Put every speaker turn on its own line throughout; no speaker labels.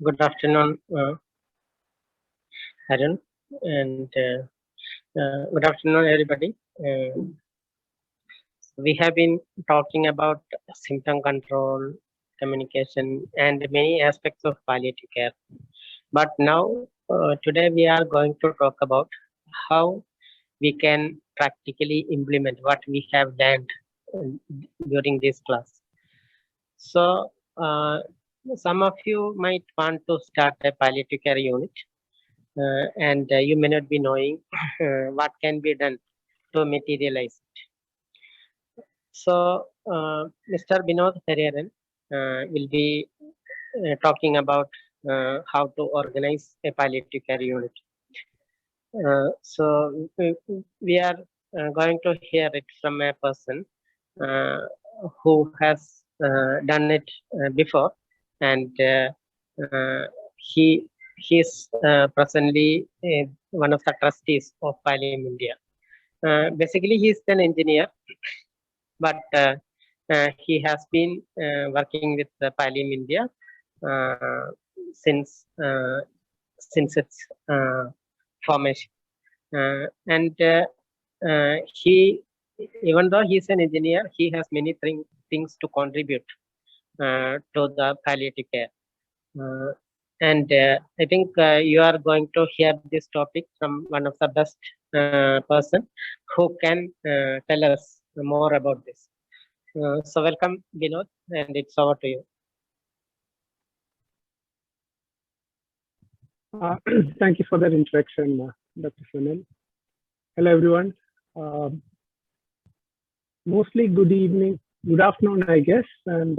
Good afternoon, Arun, and good afternoon, everybody. We have been talking about symptom control, communication, and many aspects of palliative care. But now, today, we are going to talk about how we can practically implement what we have learned uh, during this class. So, some of you might want to start a palliative care unit and you may not be knowing what can be done to materialize. So, Mr. Binod Hariharan will be talking about how to organize a palliative care unit. So, we are going to hear it from a person uh, who has done it before, and uh, he is presently one of the trustees of Palliative India. Basically, he is an engineer, but he has been working with the Palliative India uh, since its formation. And he, even though he is an engineer, he has many things to contribute to the palliative care. Uh, and I think you are going to hear this topic from one of the best person who can tell us more about this. So welcome, Binod, and it's over to you.
Thank you for that introduction, Dr. Sunil. Hello, everyone. Mostly good evening, good afternoon, I guess. And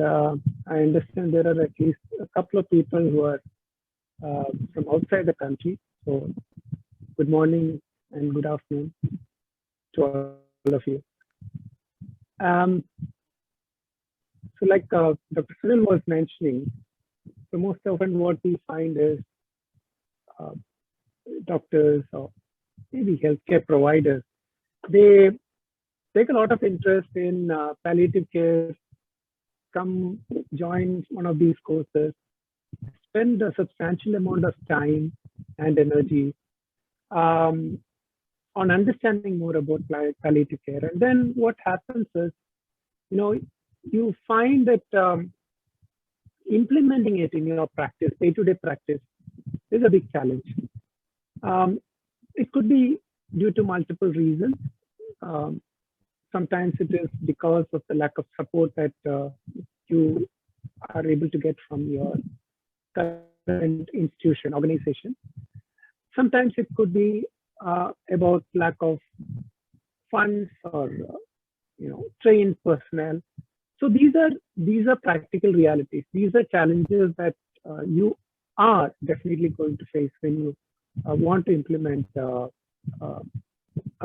I understand there are at least a couple of people who are from outside the country. So good morning and good afternoon to all of you. So like Dr. Sunil was mentioning, so most often what we find is uh, doctors or maybe healthcare providers, they take a lot of interest in palliative care, come join one of these courses, spend a substantial amount of time and energy on understanding more about palliative care. And then what happens is, you find that implementing it in your practice, day-to-day practice, is a big challenge. It could be due to multiple reasons. Sometimes it is because of the lack of support that you are able to get from your current institution, organization. Sometimes it could be about lack of funds or trained personnel. So these are practical realities. These are challenges that you are definitely going to face when you want to implement a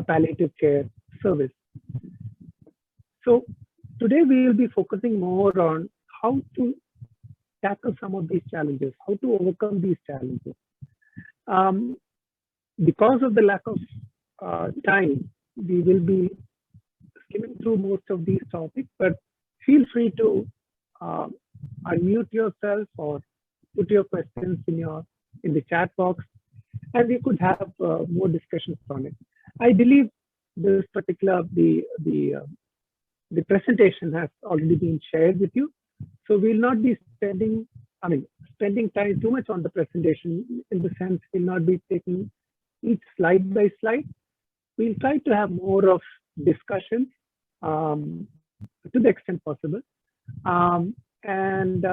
palliative care service. So today we will be focusing more on how to tackle some of these challenges, how to overcome these challenges. Because of the lack of time, we will be skimming through most of these topics, but feel free to unmute yourself or put your questions in the chat box, and we could have more discussions on it. I believe this particular the presentation has already been shared with you, so we'll not be spending time too much on the presentation. In the sense, we'll not be taking each slide by slide. We'll try to have more of discussion to the extent possible, and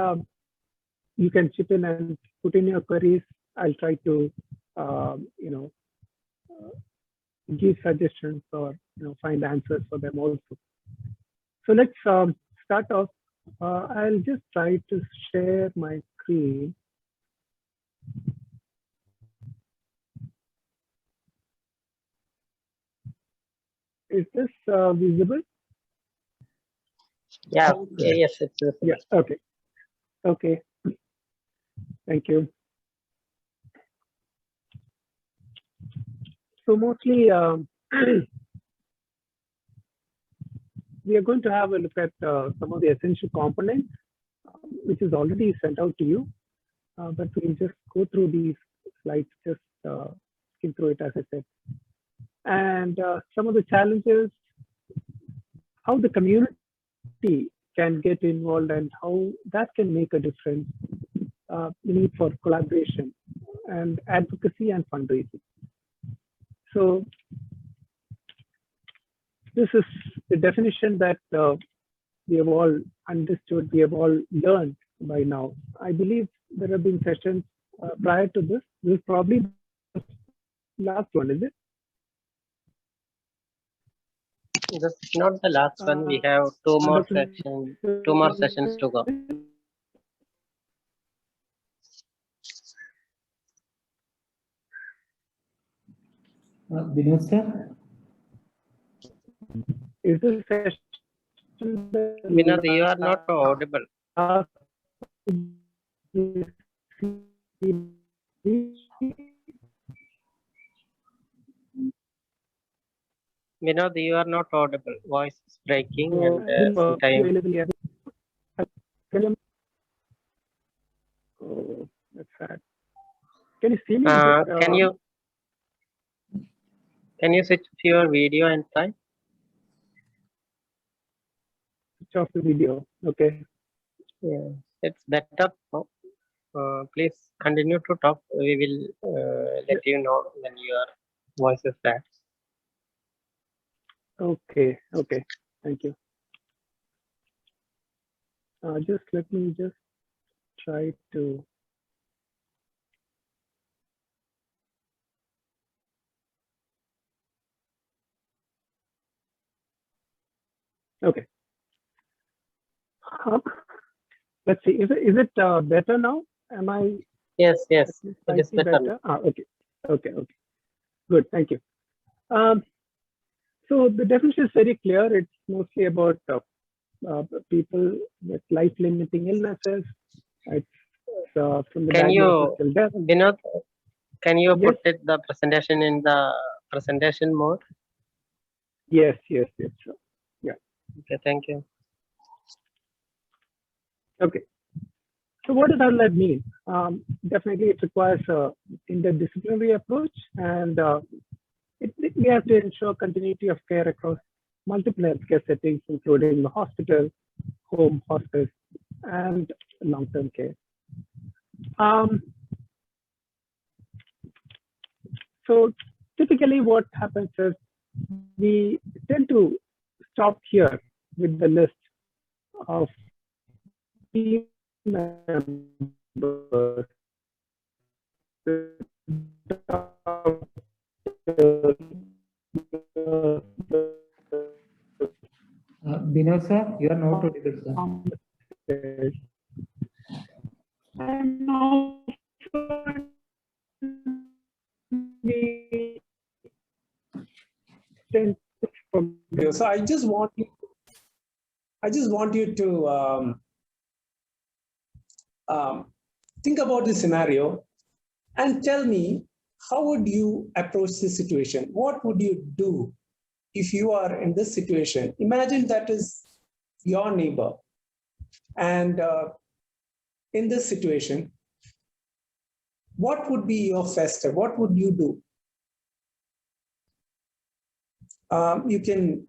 you can chip in and put in your queries. I'll try to give suggestions or find answers for them also. So let's start off. I'll just try to share my screen. Is this visible?
Yeah. Yes, it's visible.
Yeah. Okay. Okay. Thank you. So mostly we are going to have a look at some of the essential components, which is already sent out to you. but we'll just go through these slides, just skim through it as I said. And some of the challenges, how the community can get involved and how that can make a difference, the need for collaboration and advocacy and fundraising. So this is the definition that we have all understood, we have all learned by now. I believe there have been sessions prior to this. This is probably the last one, is it?
This is not the last one. We have two more sessions to go.
Binod sir?
Is this session?
Binod, you are not audible. Binod, you are not audible. Voice is breaking and sometimes.
Oh, that's sad. Can you see me?
Can you switch to your video and try?
Switch off the video. Okay.
Yeah, it's better. Please continue to talk. We will let you know when your voice is back.
Okay. Okay. Thank you. Just let me just try to. Okay. Let's see. Is it better now? Am I?
Yes. It is better.
Okay. Okay. Good. Thank you. So the definition is very clear. It's mostly about people with life-limiting illnesses. It's from the diagnosis till death.
Binod, can you put the presentation in the presentation mode?
Yes, sure. Yeah.
Okay, thank you.
Okay. So what does all that mean? Definitely it requires an interdisciplinary approach, and we have to ensure continuity of care across multiple healthcare settings, including the hospital, home, hospice, and long-term care. So typically what happens is we tend to stop here with the list of team members.
Binod sir, you are not audible, sir.
And also
so I just want you to think about the scenario and tell me, how would you approach this situation? What would you do if you are in this situation? Imagine that is your neighbor, and in this situation, what would be your first step? What would you do? You can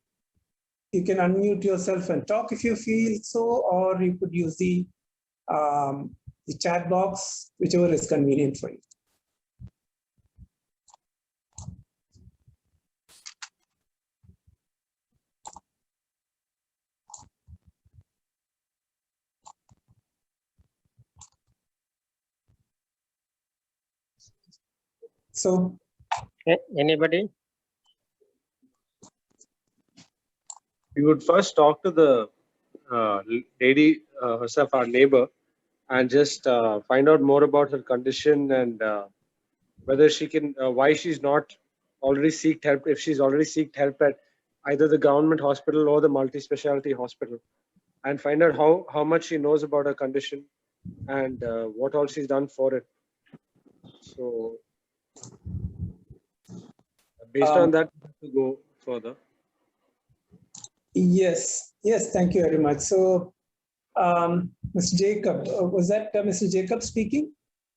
unmute yourself and talk if you feel so, or you could use the chat box, whichever is convenient for you. So,
anybody?
We would first talk to the lady herself, our neighbor, and just find out more about her condition and whether she can, why she's not already seeked help, if she's already seeked help at either the government hospital or the multi-specialty hospital, and find out how much she knows about her condition and what all she's done for it. So based on that, we have to go further.
Yes, thank you very much. So, Mr. Jacob, was that Mr. Jacob speaking?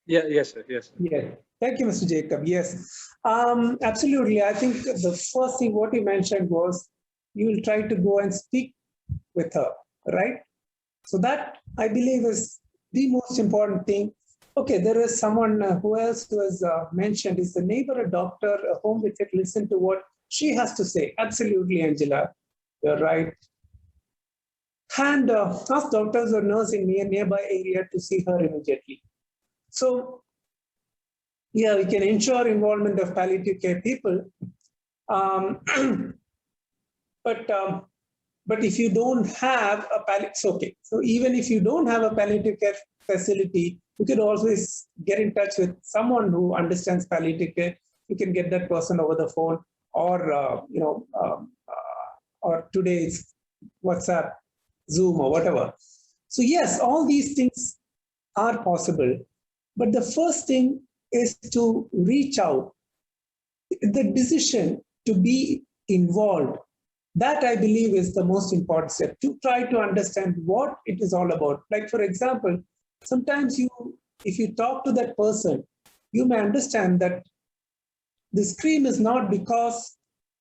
Yeah, yes, sir. Yes, sir.
Yes. Thank you, Mr. Jacob. Yes, absolutely. I think the first thing what you mentioned was you will try to go and speak with her, right? So that I believe is the most important thing. Okay, there is someone who else who has mentioned is the neighbor, a doctor, a home visit, listen to what she has to say. Absolutely, Angela, you're right. And ask doctors or nurse in nearby area to see her immediately. So yeah, we can ensure involvement of palliative care people. Um, but but if you don't have a palliative, okay. So even if you don't have a palliative care facility, you could always get in touch with someone who understands palliative care. You can get that person over the phone, or or today it's WhatsApp, Zoom, or whatever. So yes, all these things are possible. But the first thing is to reach out. The decision to be involved, that I believe is the most important step, to try to understand what it is all about. Like, for example, sometimes if you talk to that person, you may understand that the scream is not because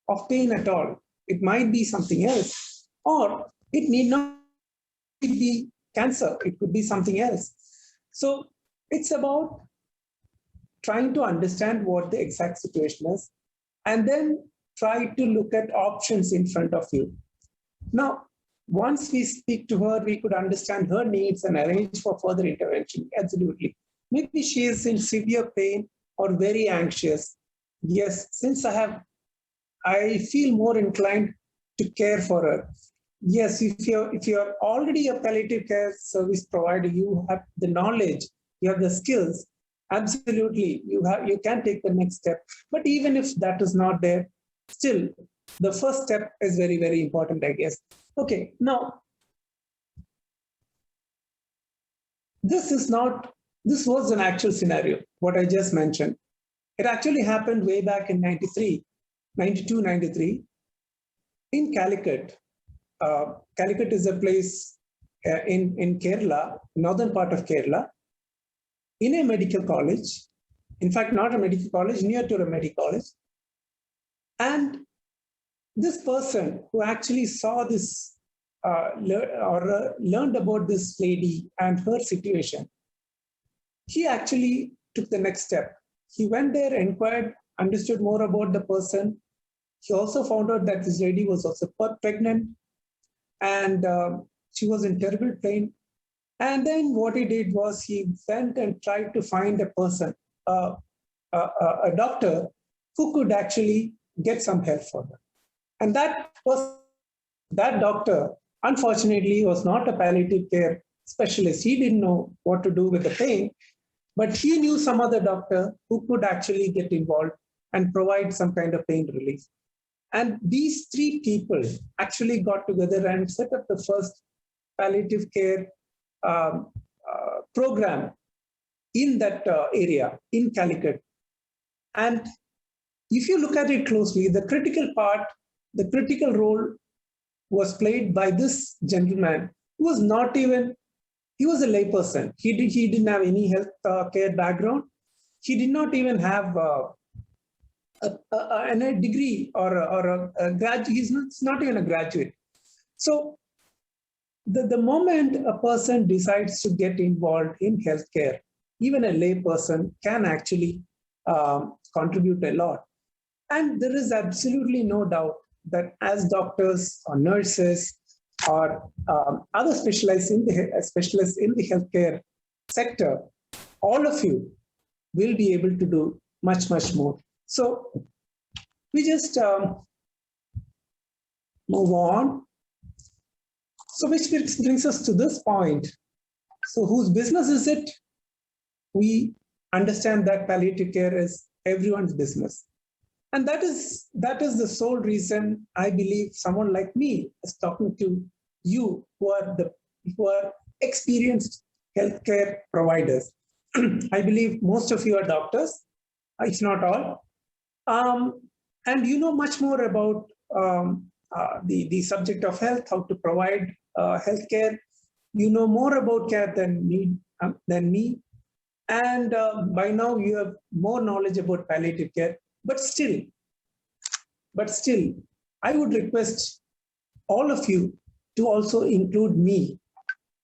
of pain at all. It might be something else, or it need not be cancer. It could be something else. So it's about trying to understand what the exact situation is, and then try to look at options in front of you. Now, once we speak to her, we could understand her needs and arrange for further intervention. Absolutely. Maybe she is in severe pain or very anxious. Yes, since I feel more inclined to care for her. Yes, if you're already a palliative care service provider, you have the knowledge, you have the skills. Absolutely, you can take the next step. But even if that is not there, still the first step is very, very important, I guess. Okay, now this was an actual scenario, what I just mentioned. It actually happened way back in 92, 93 in Calicut. Calicut is a place in Kerala, northern part of Kerala, in a medical college. In fact, not a medical college, near to a medical college. And this person who actually saw this learned about this lady and her situation, he actually took the next step. He went there, inquired, understood more about the person. He also found out that this lady was also pregnant, and she was in terrible pain. And then what he did was he went and tried to find a person, a doctor, who could actually get some help for her. And that doctor, unfortunately, was not a palliative care specialist. He didn't know what to do with the pain, but he knew some other doctor who could actually get involved and provide some kind of pain relief. And these three people actually got together and set up the first palliative care program in that area, in Calicut. And if you look at it closely, the critical role was played by this gentleman who was not even, he was a layperson. He didn't have any health care background. He did not even have a degree or a graduate. He's not even a graduate. So the moment a person decides to get involved in healthcare, even a lay person can actually contribute a lot. And there is absolutely no doubt that as doctors or nurses or other specialists in the healthcare sector, all of you will be able to do much, much more. So we just move on. So which brings us to this point. So whose business is it? We understand that palliative care is everyone's business. And that is the sole reason I believe someone like me is talking to you who are experienced healthcare providers. I believe most of you are doctors, if not all. And you know much more about the subject of health, how to provide healthcare. You know more about care than me. And by now you have more knowledge about palliative care, but still, I would request all of you to also include me,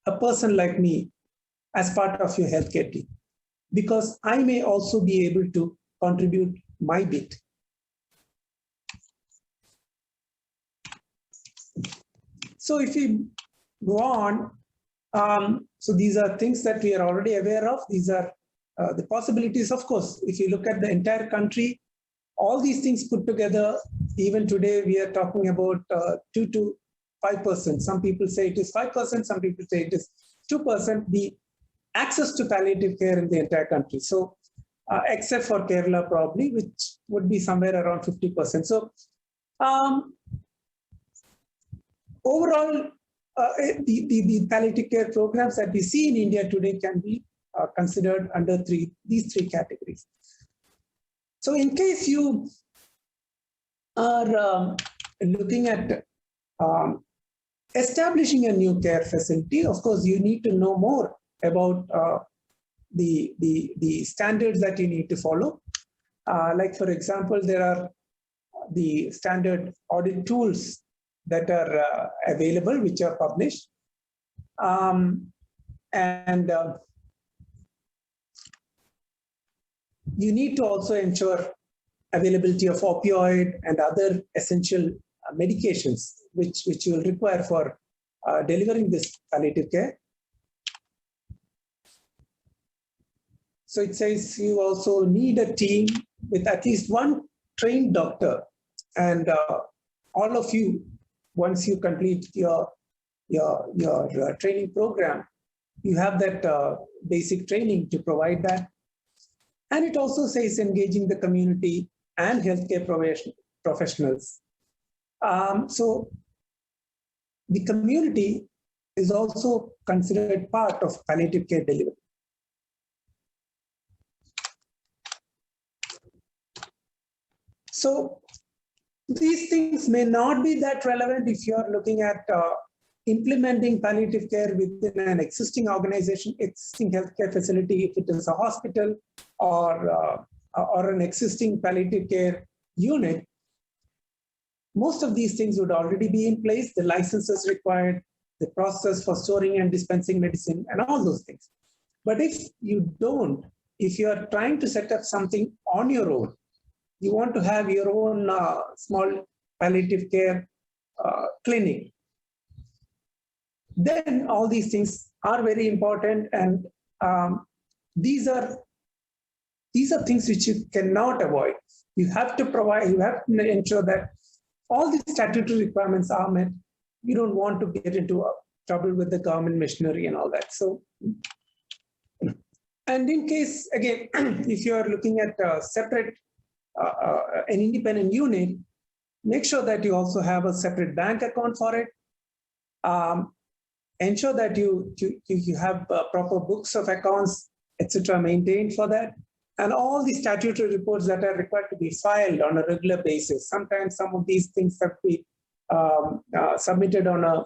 a person like me, as part of your healthcare team, because I may also be able to contribute my bit. So if we go on, so these are things that we are already aware of. These are the possibilities. Of course, if you look at the entire country, all these things put together, even today we are talking about 2 to 5%. Some people say it is 5%, some people say it is 2%, the access to palliative care in the entire country. So except for Kerala probably, which would be somewhere around 50%. So overall, the palliative care programs that we see in India today can be considered under these three categories. So in case you are looking at establishing a new care facility, of course, you need to know more about the standards that you need to follow. Like, for example, there are the standard audit tools that are available, which are published. You need to also ensure availability of opioid and other essential medications, which you will require for delivering this palliative care. So it says you also need a team with at least one trained doctor, and all of you, once you complete your training program, you have that basic training to provide that. And it also says engaging the community and healthcare professionals. So the community is also considered part of palliative care delivery. So these things may not be that relevant if you are looking at implementing palliative care within an existing organization, existing healthcare facility, if it is a hospital or an existing palliative care unit. Most of these things would already be in place, the licenses required, the process for storing and dispensing medicine, and all those things. But if you don't, if you are trying to set up something on your own, you want to have your own small palliative care clinic, then all these things are very important, and these are things which you cannot avoid. You have to provide, you have to ensure that all the statutory requirements are met. You don't want to get into trouble with the government machinery and all that. So, and in case, again, if you are looking at a separate, an independent unit, make sure that you also have a separate bank account for it. Ensure that you have proper books of accounts, etc., maintained for that. And all the statutory reports that are required to be filed on a regular basis. Sometimes some of these things have to be submitted on a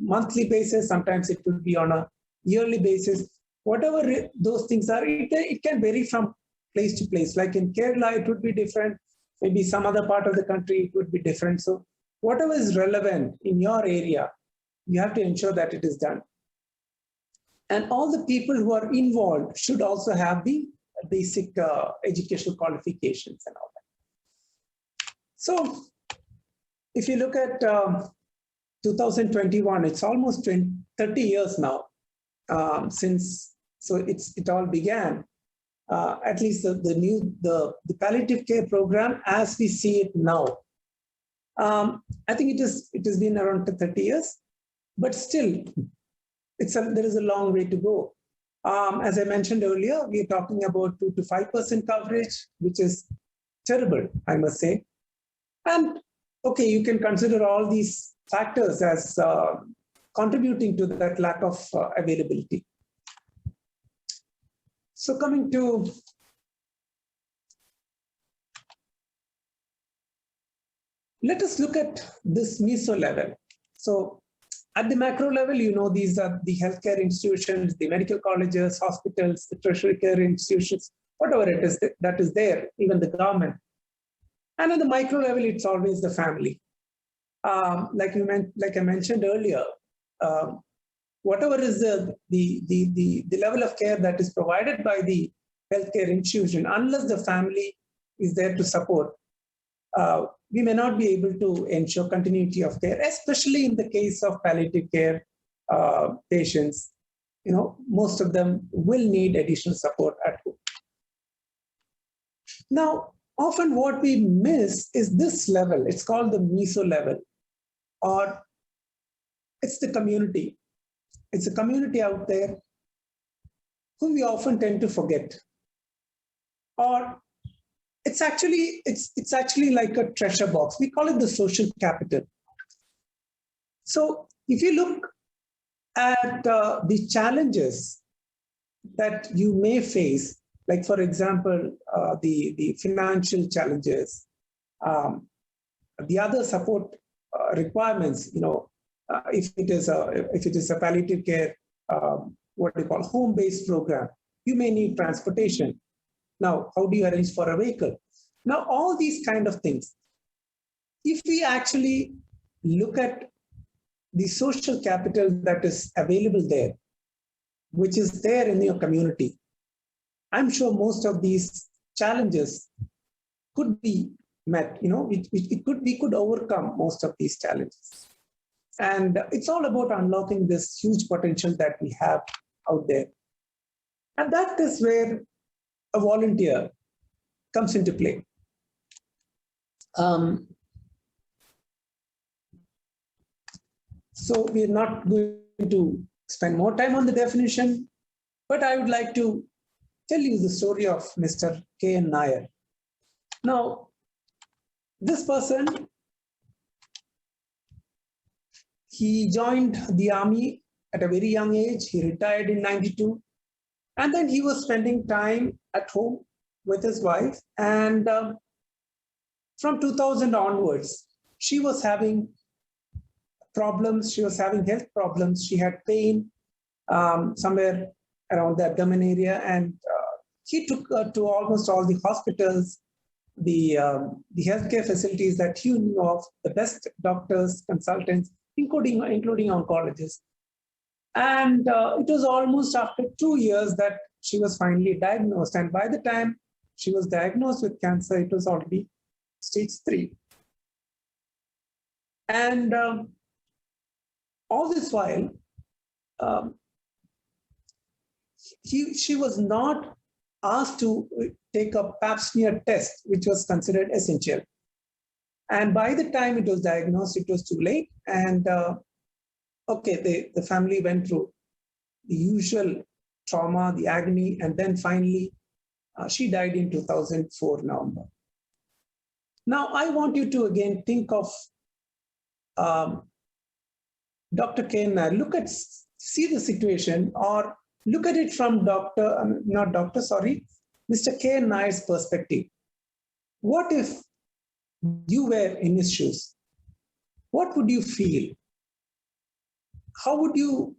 monthly basis. Sometimes it will be on a yearly basis. Whatever those things are, it can vary from place to place. Like in Kerala, it would be different. Maybe some other part of the country, it would be different. So whatever is relevant in your area, you have to ensure that it is done. And all the people who are involved should also have the basic educational qualifications and all that. So if you look at 2021, it's almost 30 years now since it all began. At least the palliative care program as we see it now. I think it has been around 30 years, but still there is a long way to go. As I mentioned earlier, we are talking about 2 to 5% coverage, which is terrible, I must say. And okay, you can consider all these factors as contributing to that lack of availability. So coming to let us look at this meso level. So At the macro level, these are the healthcare institutions, the medical colleges, hospitals, the tertiary care institutions, whatever it is that is there, even the government. And at the micro level, it's always the family. Like I mentioned earlier, whatever is the level of care that is provided by the healthcare institution, unless the family is there to support, we may not be able to ensure continuity of care, especially in the case of palliative care patients. Most of them will need additional support at home. Now, often what we miss is this level. It's called the meso level, or it's the community. It's a community out there who we often tend to forget. Or it's actually like a treasure box. We call it the social capital. So if you look at the challenges that you may face, like for example, the financial challenges, the other support requirements, if it is a palliative care, what we call home-based program, you may need transportation. Now, how do you arrange for a vehicle? Now, all these kind of things, if we actually look at the social capital that is available there, which is there in your community, I'm sure most of these challenges could be met. We could overcome most of these challenges. And it's all about unlocking this huge potential that we have out there. And that is where a volunteer comes into play. So we're not going to spend more time on the definition, but I would like to tell you the story of Mr. K.N. Nair. Now, this person, he joined the army at a very young age. He retired in 92. And then he was spending time at home with his wife. And from 2000 onwards, she was having problems. She was having health problems. She had pain somewhere around the abdomen area. And he took her to almost all the hospitals, the healthcare facilities that he knew of, the best doctors, consultants, including oncologists. And it was almost after 2 years that she was finally diagnosed. And by the time she was diagnosed with cancer, it was already stage 3. And all this while, she was not asked to take a pap smear test, which was considered essential. And by the time it was diagnosed, it was too late. And the family went through the usual trauma, the agony, and then finally she died in 2004 November. Now I want you to again think of Dr. K.N. Nair. See the situation, or look at it from Mr. K.N. Nair's perspective. What if you were in his shoes? What would you feel? How would you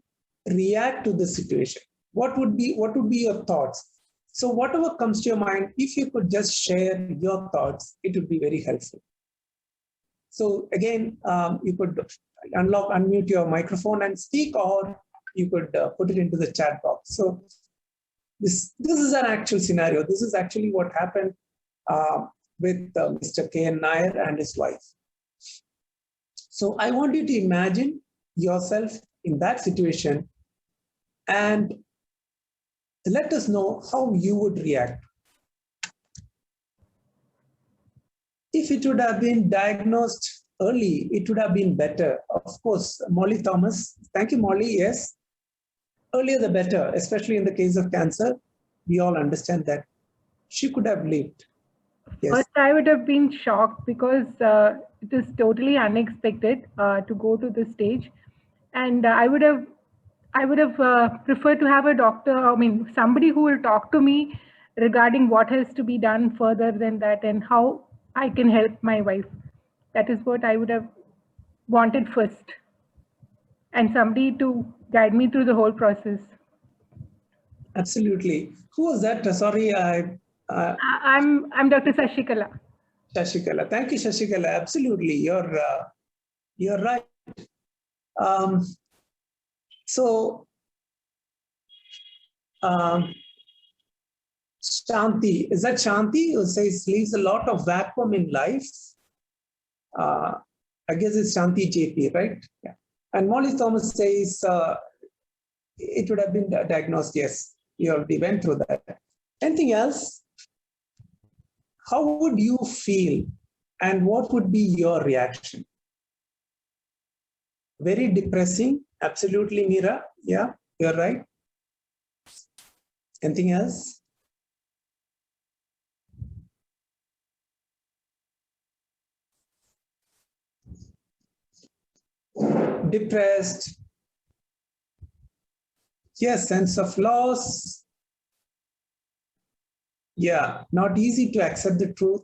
react to the situation? What would be your thoughts? So whatever comes to your mind, if you could just share your thoughts, it would be very helpful. So again, you could unmute your microphone and speak, or you could put it into the chat box. So this is an actual scenario. This is actually what happened with Mr. K.N. Nair and his wife. So I want you to imagine yourself in that situation and let us know how you would react. If it would have been diagnosed early, it would have been better. Of course, Molly Thomas, thank you, Molly. Yes, earlier the better, especially in the case of cancer. We all understand that she could have lived. Yes.
First, I would have been shocked because it is totally unexpected to go to this stage, and I would have preferred to have a doctor. Somebody who will talk to me regarding what has to be done further than that and how I can help my wife. That is what I would have wanted first. and somebody to guide me through the whole process.
Absolutely. Who was that? Sorry,
I'm Dr. Sashikala.
Shashikala. Thank you, Shashikala. Absolutely, you're right. Um, so, Shanti, is that Shanti who says leaves a lot of vacuum in life? I guess it's Shanti JP, right? Yeah. And Molly Thomas says it would have been diagnosed. Yes, you already went through that. Anything else? How would you feel and what would be your reaction? Very depressing. Absolutely, Meera. Yeah, you're right. Anything else? Depressed. Yes, sense of loss. Yeah, not easy to accept the truth.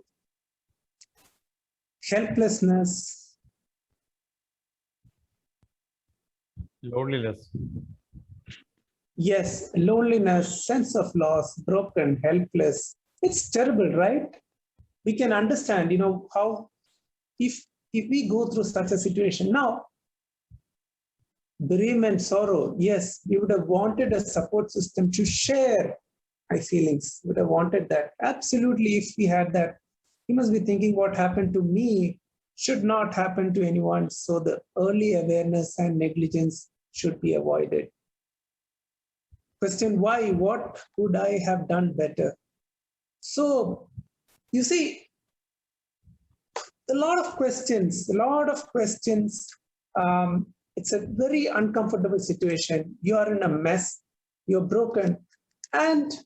Helplessness.
Loneliness.
Yes, loneliness, sense of loss, broken, helpless. It's terrible, right? We can understand, how if we go through such a situation now, bereavement, sorrow, yes, we would have wanted a support system to share my feelings. Would have wanted that. Absolutely, if we had that, you must be thinking what happened to me should not happen to anyone. So the early awareness and negligence should be avoided. Question why? What could I have done better? So, you see, a lot of questions. It's a very uncomfortable situation. You are in a mess. You're broken. And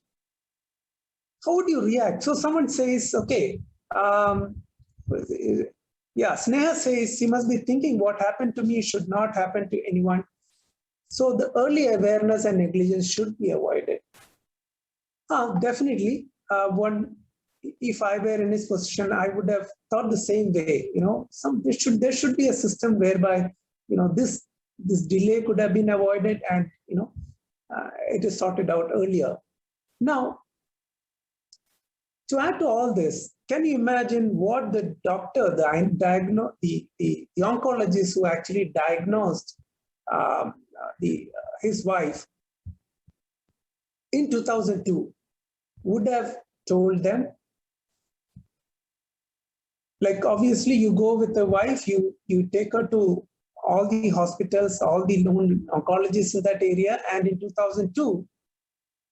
how would you react? So someone says, okay, Sneha says, you must be thinking what happened to me should not happen to anyone. So the early awareness and negligence should be avoided. Definitely, if I were in his position, I would have thought the same way. There should be a system whereby this delay could have been avoided, and it is sorted out earlier. Now, to add to all this, can you imagine what the doctor, the oncologist who actually diagnosed his wife in 2002 would have told them? Like, obviously, you go with the wife, you take her to all the hospitals, all the known oncologists in that area, and in 2002,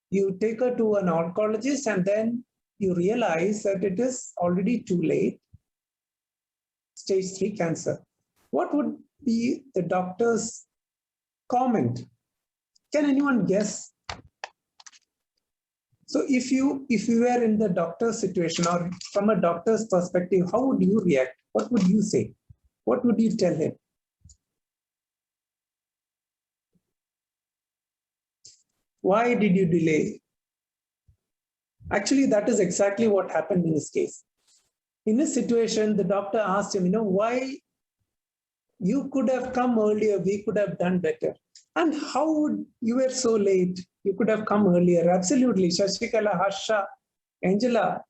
you take her to an oncologist, and then you realize that it is already too late, stage 3 cancer. What would be the doctor's comment? Can anyone guess? So if you were in the doctor's situation, or from a doctor's perspective, how would you react? What would you say? What would you tell him? Why did you delay? Actually, that is exactly what happened in this case. In this situation, the doctor asked him, why you could have come earlier, we could have done better. And how would you were so late? You could have come earlier. Absolutely. Shashikala, Harsha, Angela.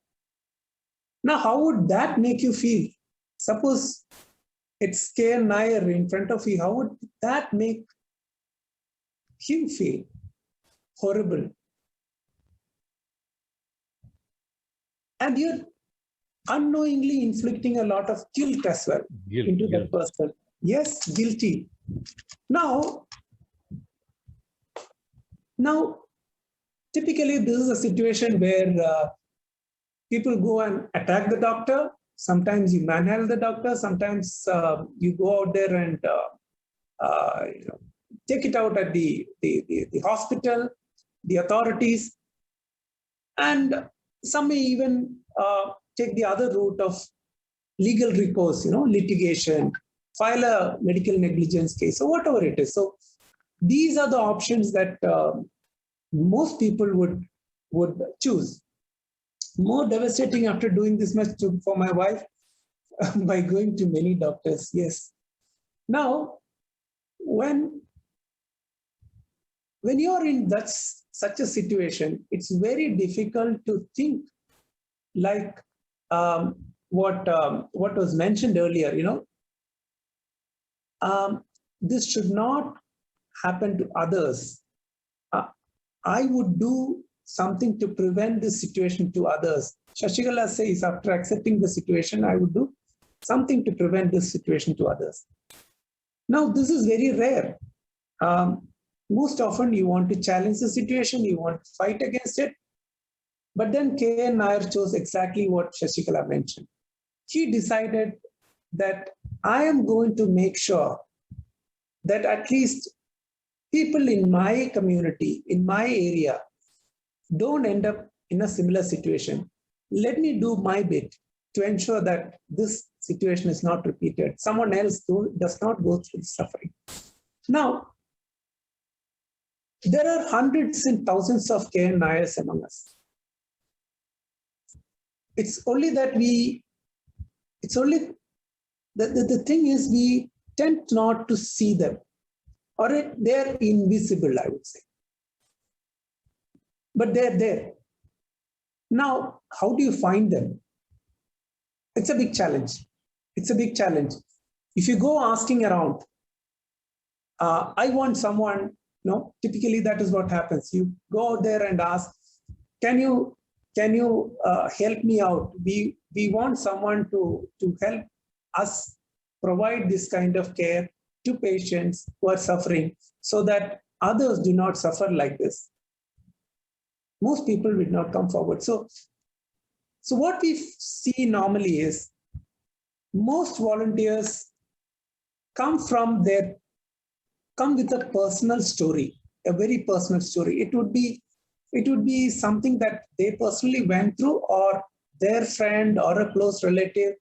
Now, how would that make you feel? Suppose it's K. Nair in front of you. How would that make him feel? Horrible. And you're unknowingly inflicting a lot of guilt as well into that person. Yes, guilty. Now, typically, this is a situation where people go and attack the doctor. Sometimes you manhandle the doctor. Sometimes you go out there and take it out at the hospital, the authorities, and some may even take the other route of legal recourse, litigation, file a medical negligence case, or whatever it is. So these are the options that most people would choose. More devastating after doing this much for my wife by going to many doctors. Yes. Now, when when you're in such a situation, it's very difficult to think like what was mentioned earlier. This should not happen to others. I would do something to prevent this situation to others. Shashikala says, after accepting the situation, I would do something to prevent this situation to others. Now, this is very rare. Most often, you want to challenge the situation, you want to fight against it. But then K.N. Nair chose exactly what Shashikala mentioned. He decided that I am going to make sure that at least people in my community, in my area, don't end up in a similar situation. Let me do my bit to ensure that this situation is not repeated. Someone else does not go through suffering. Now, there are hundreds and thousands of K.N. Nairs among us. It's only that the thing is we tend not to see them, or they're invisible, I would say. But they're there. Now, how do you find them? It's a big challenge. It's a big challenge. If you go asking around, I want someone, typically that is what happens. You go out there and ask, can you help me out? We want someone to help us provide this kind of care to patients who are suffering so that others do not suffer like this. Most people will not come forward. So what we see normally is most volunteers come with a personal story, a very personal story. It would be something that they personally went through, or their friend or a close relative,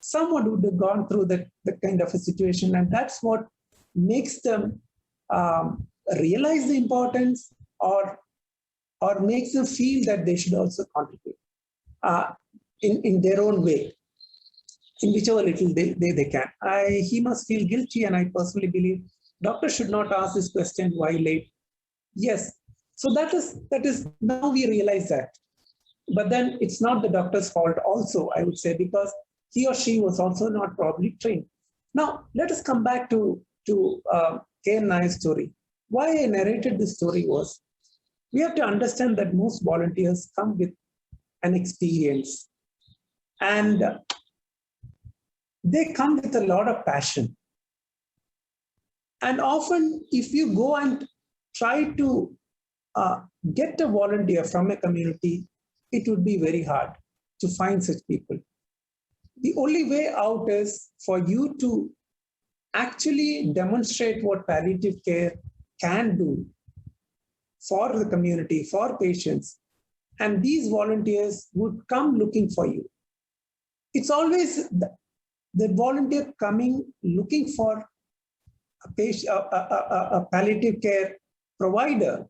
someone would have gone through that kind of a situation. And that's what makes them realize the importance or makes them feel that they should also contribute in their own way, in whichever little they can. He must feel guilty, and I personally believe doctors should not ask this question, why late? Yes. So that is now we realize that. But then it's not the doctor's fault also, I would say, because he or she was also not properly trained. Now, let us come back to K.N. Nair's story. Why I narrated this story was, we have to understand that most volunteers come with an experience, and they come with a lot of passion. And often, if you go and try to get a volunteer from a community, it would be very hard to find such people. The only way out is for you to actually demonstrate what palliative care can do for the community, for patients. And these volunteers would come looking for you. It's always the volunteer coming looking for a palliative care provider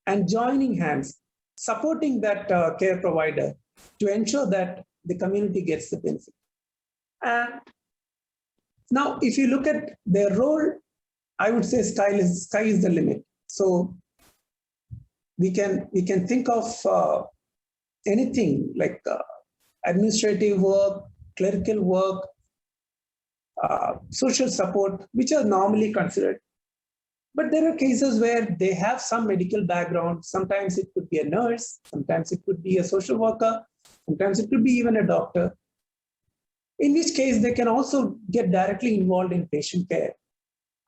and joining hands, supporting that care provider to ensure that the community gets the benefit. And now, if you look at their role, I would say sky is the limit. So we can think of anything like administrative work, clerical work, social support, which are normally considered. But there are cases where they have some medical background. Sometimes it could be a nurse, sometimes it could be a social worker, sometimes it could be even a doctor. In which case, they can also get directly involved in patient care.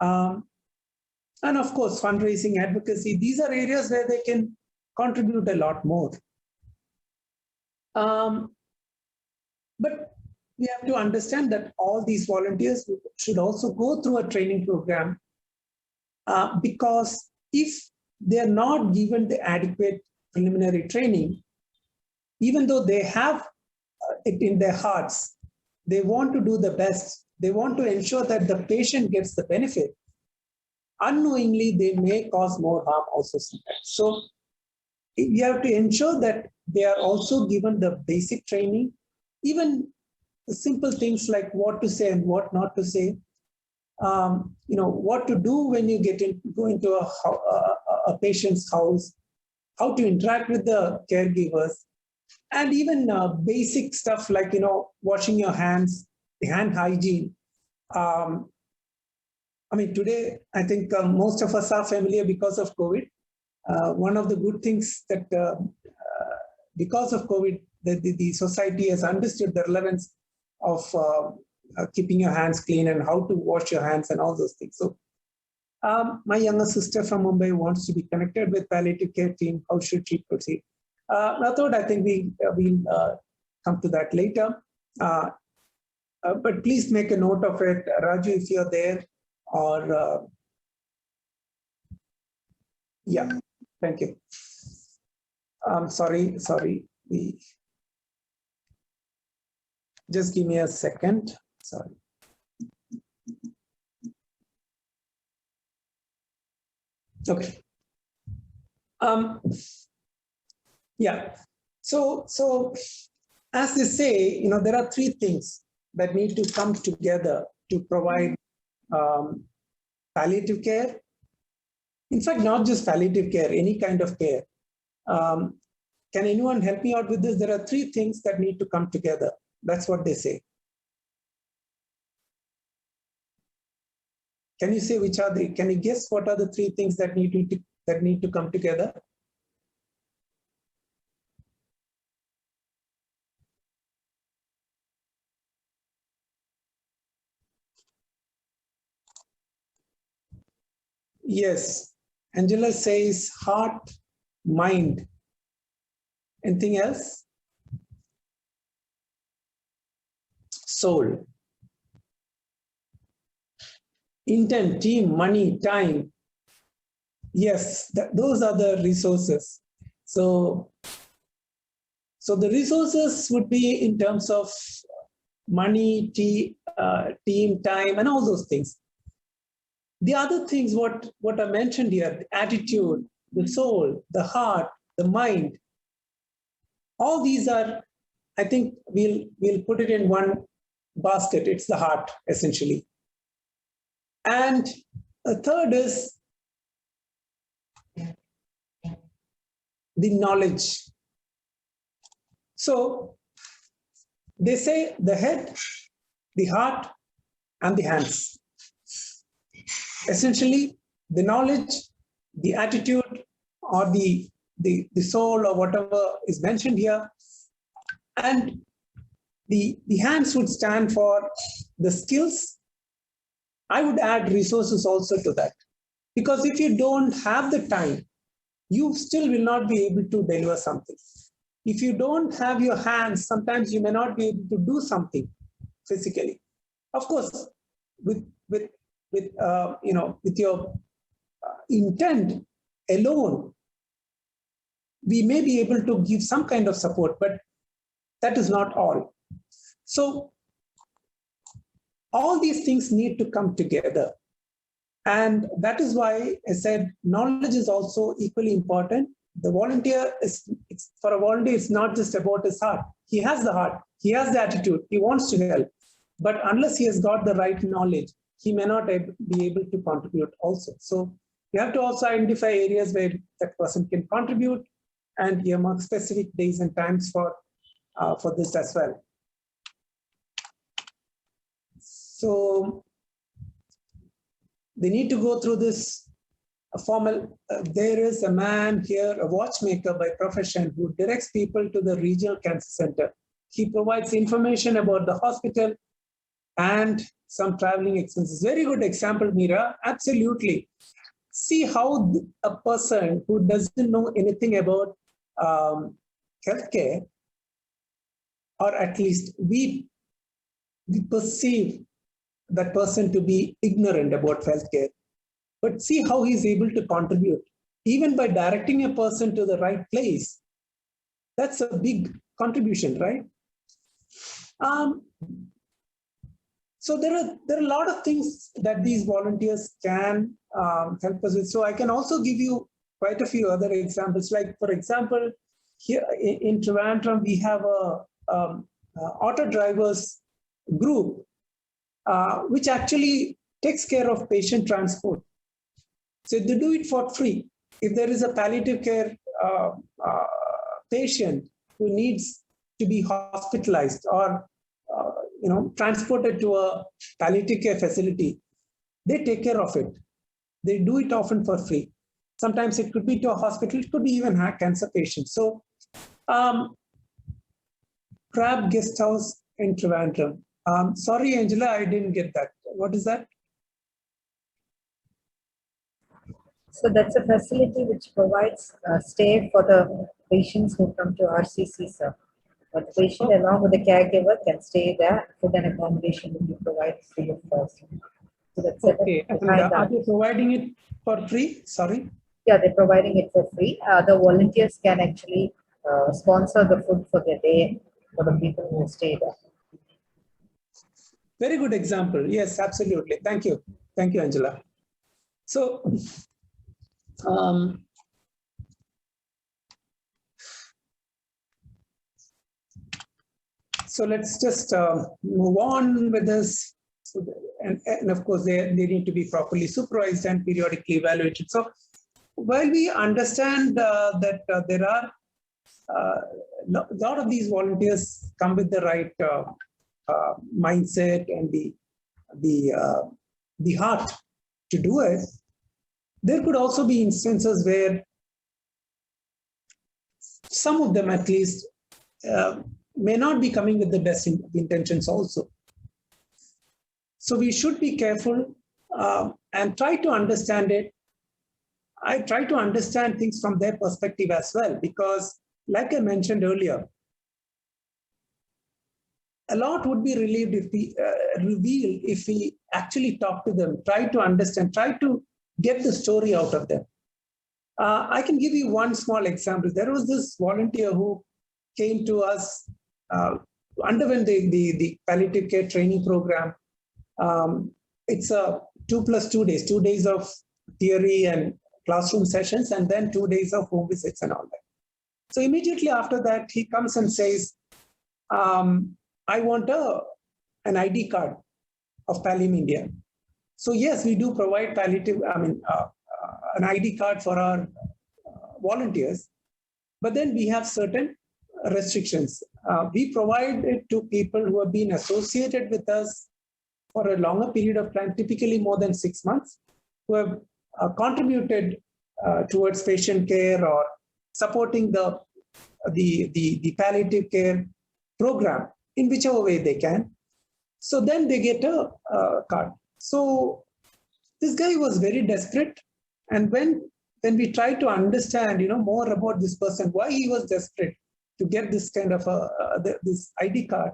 And of course, fundraising, advocacy, these are areas where they can contribute a lot more. But we have to understand that all these volunteers should also go through a training program, because if they're not given the adequate preliminary training, even though they have it in their hearts, they want to do the best, they want to ensure that the patient gets the benefit, unknowingly they may cause more harm also sometimes. So we have to ensure that they are also given the basic training, even the simple things like what to say and what not to say, what to do when you go into a patient's house, how to interact with the caregivers, and even basic stuff like, washing your hands, the hand hygiene. I mean, today, I think most of us are familiar because of COVID. One of the good things that because of COVID, the society has understood the relevance of keeping your hands clean and how to wash your hands and all those things. So my younger sister from Mumbai wants to be connected with palliative care team. How should she proceed? I think we'll come to that later. But please make a note of it. Raju, if you're there, or yeah, thank you. Sorry. Just give me a second. Sorry. Okay. Yeah. So as they say, there are three things that need to come together to provide palliative care. In fact, not just palliative care, any kind of care. Can anyone help me out with this? There are three things that need to come together. That's what they say. Can you say which are can you guess what are the three things that need to come together? Yes. Angela says heart, mind. Anything else? Soul. Intent, team, money, time. Yes, those are the resources. So the resources would be in terms of money, team, time, and all those things. The other things, what I mentioned here, the attitude, the soul, the heart, the mind, all these are, I think we'll put it in one basket. It's the heart, essentially. And a third is the knowledge. So they say the head, the heart, and the hands. Essentially, the knowledge, the attitude, or the soul, or whatever is mentioned here, and the hands would stand for the skills. I would add resources also to that, because if you don't have the time, you still will not be able to deliver something. If you don't have your hands, sometimes you may not be able to do something physically. Of course, with your intent alone, we may be able to give some kind of support, but that is not all. So all these things need to come together. And that is why I said knowledge is also equally important. The volunteer for a volunteer, it's not just about his heart. He has the heart, he has the attitude, he wants to help. But unless he has got the right knowledge, he may not be able to contribute also. So you have to also identify areas where that person can contribute, and earmark specific days and times for this as well. So they need to go through this formal. There is a man here, a watchmaker by profession, who directs people to the regional cancer center. He provides information about the hospital and some traveling expenses. Very good example, Meera. Absolutely. See how a person who doesn't know anything about healthcare, or at least we perceive that person to be ignorant about healthcare. But see how he's able to contribute. Even by directing a person to the right place, that's a big contribution, right? So there are a lot of things that these volunteers can help us with. So I can also give you quite a few other examples. Like, for example, here in Trivandrum, we have a auto drivers group, which actually takes care of patient transport. So they do it for free. if there is a palliative care patient who needs to be hospitalized or transported to a palliative care facility, they take care of it. They do it often for free. Sometimes it could be to a hospital, it could be even a cancer patient. So, Crab Guest House in Trivandrum. Sorry, Angela, I didn't get that. What is that?
So that's a facility which provides stay for the patients who come to RCC, sir. But the patient along with the caregiver can stay there. Food and accommodation will be provided free of cost. So that's
okay. And are they providing it for free? Sorry.
Yeah, they're providing it for free. The volunteers can actually sponsor the food for the day for the people who stay there.
Very good example. Yes, absolutely. Thank you. Thank you, Angela. So, so let's just move on with this. So, and of course, they need to be properly supervised and periodically evaluated. So while we understand that there are a lot of these volunteers come with the right mindset and the heart to do it, there could also be instances where some of them at least may not be coming with the best intentions also. So we should be careful and try to understand it. I try to understand things from their perspective as well, because like I mentioned earlier, a lot would be relieved if we reveal, if we actually talk to them, try to understand, try to get the story out of them. I can give you one small example. There was this volunteer who came to us, underwent the palliative care training program. It's a 2+2 days, 2 days of theory and classroom sessions, and then 2 days of home visits and all that. So immediately after that, he comes and says, I want an ID card of Pallium India. So yes, we do provide palliative, an ID card for our volunteers, but then we have certain restrictions. We provide it to people who have been associated with us for a longer period of time, typically more than 6 months, who have contributed towards patient care or supporting the palliative care program in whichever way they can. So then they get a card. So this guy was very desperate, and when we tried to understand, more about this person, why he was desperate to get this kind of this ID card,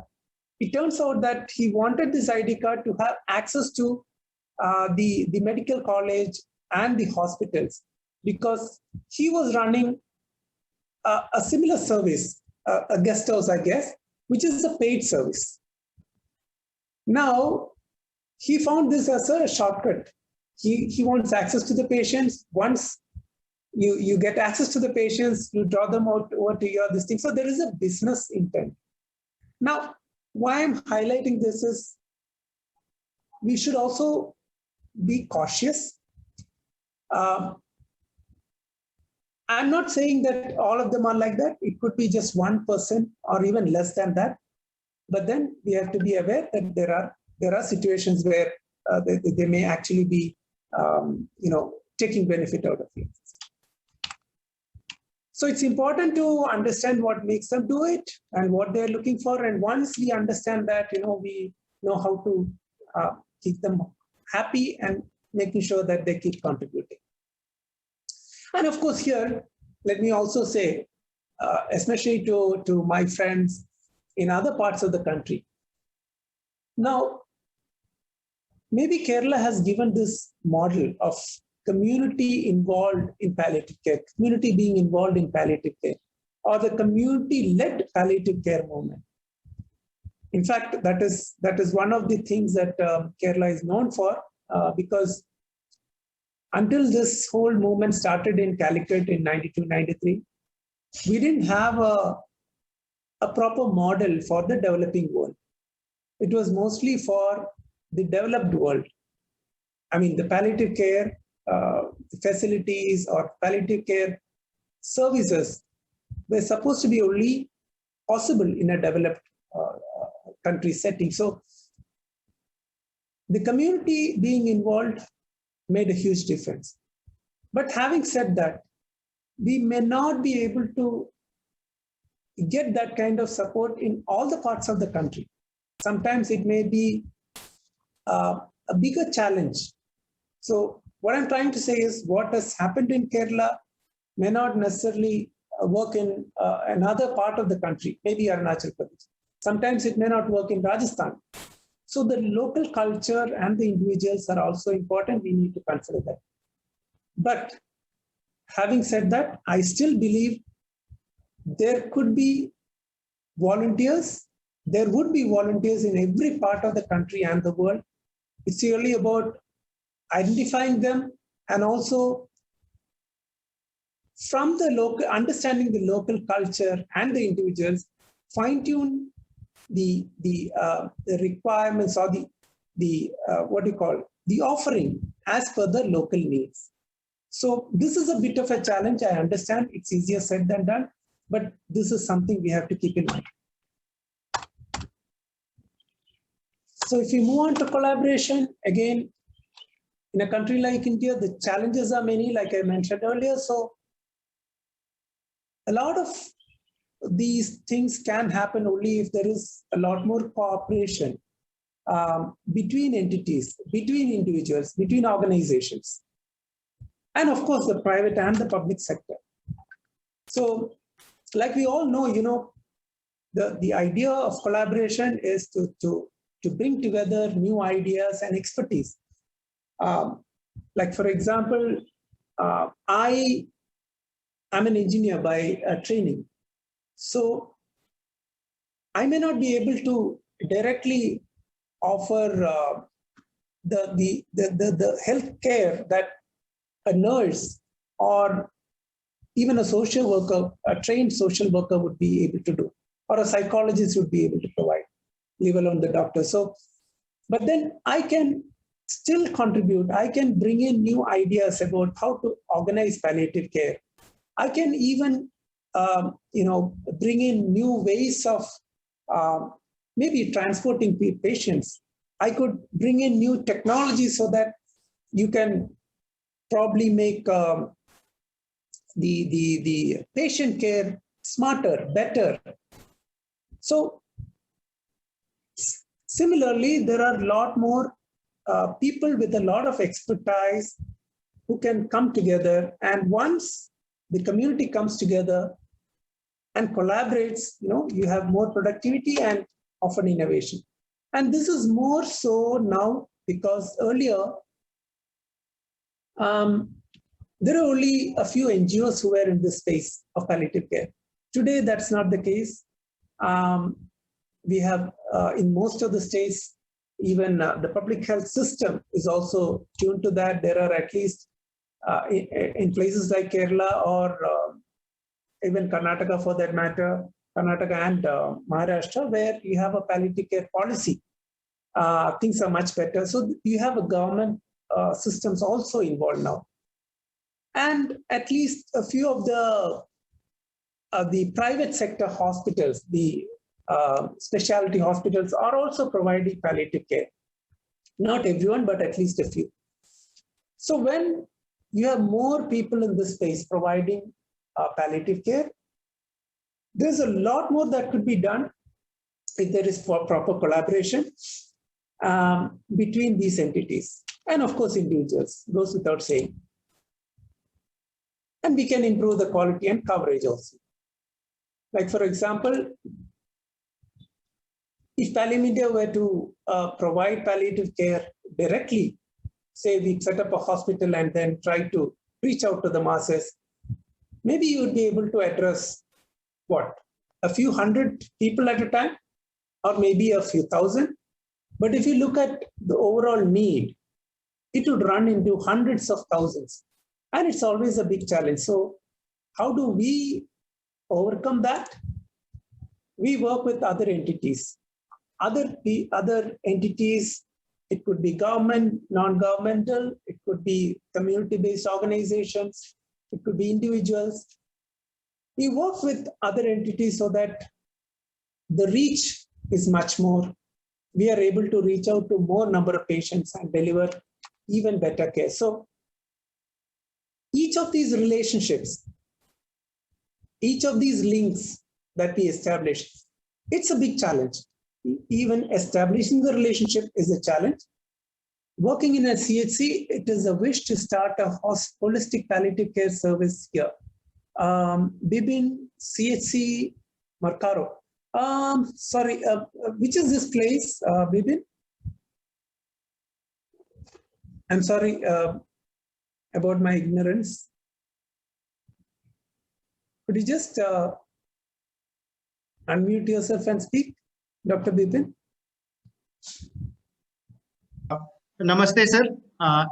it turns out that he wanted this ID card to have access to the medical college and the hospitals, because he was running a similar service, a guest house, I guess, which is a paid service. Now, he found this as a shortcut. He wants access to the patients. Once you get access to the patients, you draw them out over to your this thing. So there is a business intent. Now, why I'm highlighting this is we should also be cautious. I'm not saying that all of them are like that. It could be just 1% or even less than that. But then we have to be aware that there are situations where they may actually be, taking benefit out of it. So it's important to understand what makes them do it and what they're looking for. And once we understand that, we know how to keep them happy and making sure that they keep contributing. And of course, here, let me also say, especially to my friends in other parts of the country. Now, maybe Kerala has given this model of community involved in palliative care, community being involved in palliative care, or the community-led palliative care movement. In fact, that is one of the things that Kerala is known for, because until this whole movement started in Calicut in 92, 93, we didn't have a proper model for the developing world. It was mostly for the developed world. I mean, the palliative care facilities or palliative care services were supposed to be only possible in a developed country setting. So the community being involved made a huge difference. But having said that, we may not be able to get that kind of support in all the parts of the country. Sometimes it may be a bigger challenge. So what I'm trying to say is what has happened in Kerala may not necessarily work in another part of the country, maybe Arunachal Pradesh. Sometimes it may not work in Rajasthan. So the local culture and the individuals are also important. We need to consider that. But having said that, I still believe there could be volunteers. There would be volunteers in every part of the country and the world. It's really about identifying them and also from the local, understanding the local culture and the individuals, fine-tune the requirements or the offering as per the local needs. So this is a bit of a challenge. I understand it's easier said than done, but this is something we have to keep in mind. So if we move on to collaboration, again, in a country like India, the challenges are many, like I mentioned earlier. So a lot of these things can happen only if there is a lot more cooperation between entities, between individuals, between organizations, and of course the private and the public sector. So like we all know, the idea of collaboration is to bring together new ideas and expertise. Like for example, I am an engineer by training. So I may not be able to directly offer the health care that a nurse or even a social worker, a trained social worker would be able to do, or a psychologist would be able to provide, leave alone the doctor. So, but then I can still contribute. I can bring in new ideas about how to organize palliative care. I can even bring in new ways of maybe transporting patients. I could bring in new technology so that you can probably make the patient care smarter, better. So similarly, there are a lot more people with a lot of expertise who can come together. And once the community comes together and collaborates, you have more productivity and often innovation. And this is more so now because earlier, there are only a few NGOs who were in this space of palliative care. Today, that's not the case. We have, in most of the states, even the public health system is also tuned to that. There are at least in places like Kerala or even Karnataka for that matter, Karnataka and Maharashtra, where you have a palliative care policy. Things are much better. So you have a government systems also involved now. And at least a few of the private sector hospitals, the specialty hospitals are also providing palliative care. Not everyone, but at least a few. So when you have more people in this space providing palliative care, there's a lot more that could be done if there is proper collaboration between these entities. And of course, individuals, goes without saying. And we can improve the quality and coverage also. Like for example, if Palliative India were to provide palliative care directly, say we set up a hospital and then try to reach out to the masses, maybe you would be able to address what? A few hundred people at a time, or maybe a few thousand. But if you look at the overall need, it would run into hundreds of thousands. And it's always a big challenge. So how do we overcome that? We work with other entities. Other entities it could be government, non-governmental, it could be community-based organizations, it could be individuals. We work with other entities so that the reach is much more. We are able to reach out to more number of patients and deliver even better care. So each of these relationships, each of these links that we establish, it's a big challenge. Even establishing the relationship is a challenge. Working in a CHC, it is a wish to start a holistic palliative care service here. Bibin, CHC, Marcaro. Sorry, which is this place, Bibin? I'm sorry about my ignorance. Could you just unmute yourself and speak, Dr. Bipin?
Namaste, sir.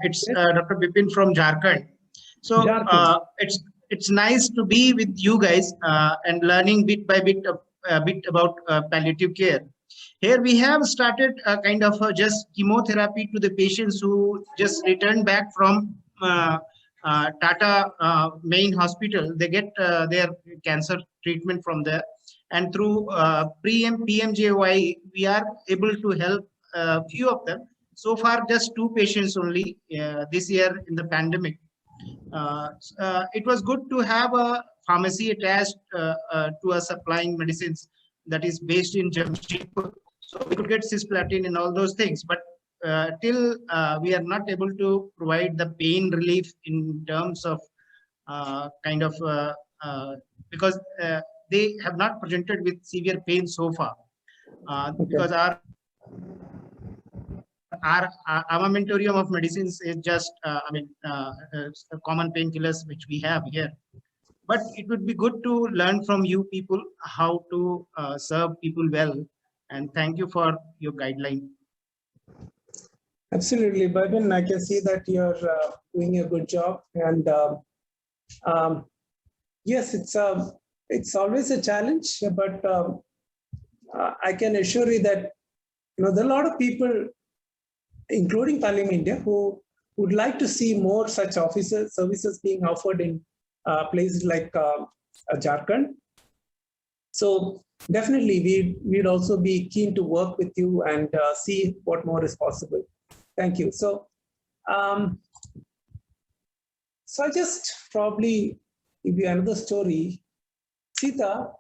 It's Dr. Bipin from Jharkhand. So it's nice to be with you guys and learning bit by bit about palliative care. Here we have started a kind of just chemotherapy to the patients who just returned back from Tata main hospital. They get their cancer treatment from there, and through PMJY we are able to help a few of them. So far, just 2 patients only this year in the pandemic. It was good to have a pharmacy attached to us supplying medicines that is based in Jamshedpur. So we could get cisplatin and all those things. But till we are not able to provide the pain relief in terms of because they have not presented with severe pain so far. Because our armamentarium of medicines is just, common painkillers which we have here. But it would be good to learn from you people how to serve people well. And thank you for your guideline.
Absolutely, Bhavin. I can see that you're doing a good job. And yes, it's always a challenge, but I can assure you that there are a lot of people, including Palliative India, who would like to see more such services being offered in places like Jharkhand. So definitely, we'd also be keen to work with you and see what more is possible. Thank you. So, so I just probably give you another story. Sita,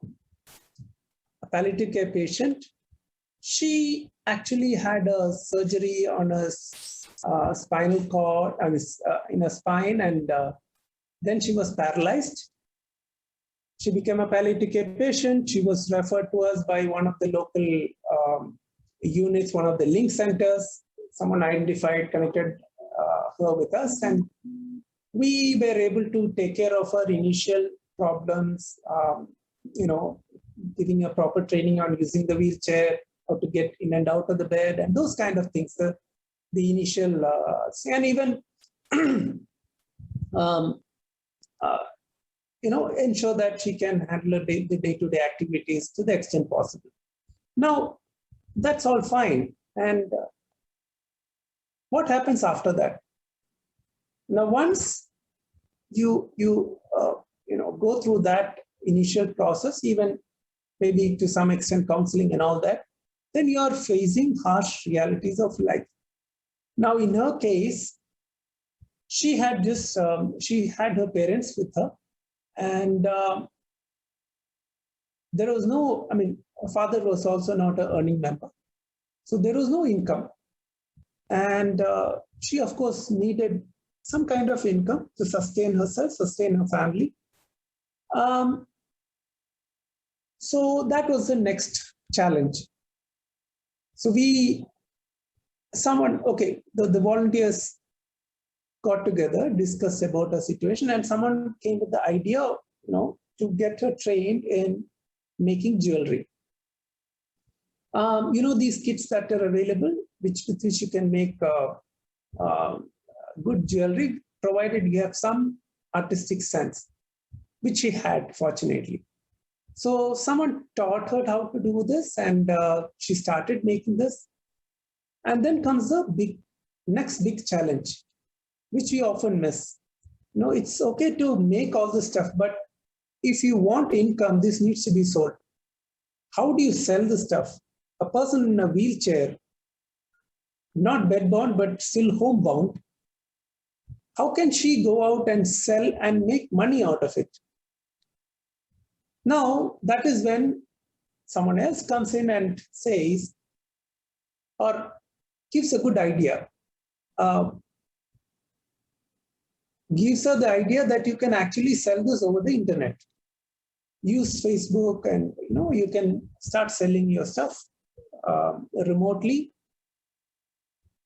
a palliative care patient, she actually had a surgery on a spinal cord, in a spine, and then she was paralyzed. She became a palliative care patient. She was referred to us by one of the local units, one of the link centers. Someone identified, connected her with us, and we were able to take care of her initial problems, giving her proper training on using the wheelchair, how to get in and out of the bed, and those kind of things. The initial, and even ensure that she can handle the day-to-day activities to the extent possible. Now, that's all fine. And what happens after that? Now, once you go through that initial process, even maybe to some extent counseling and all that, then you are facing harsh realities of life. Now, in her case, she had her parents with her, and there was no, her father was also not an earning member. So there was no income. And she, of course, needed some kind of income to sustain herself, sustain her family. So that was the next challenge. So the volunteers got together, discussed about her situation, and someone came with the idea, to get her trained in making jewelry. These kits that are available, with which you can make good jewelry, provided you have some artistic sense, which she had, fortunately. So someone taught her how to do this, and she started making this. And then comes the next big challenge, which we often miss. It's okay to make all this stuff, but if you want income, this needs to be sold. How do you sell the stuff? A person in a wheelchair, not bedbound, but still homebound, how can she go out and sell and make money out of it? Now, that is when someone else comes in and says, or gives a good idea, gives her the idea that you can actually sell this over the internet. Use Facebook, and you can start selling your stuff remotely.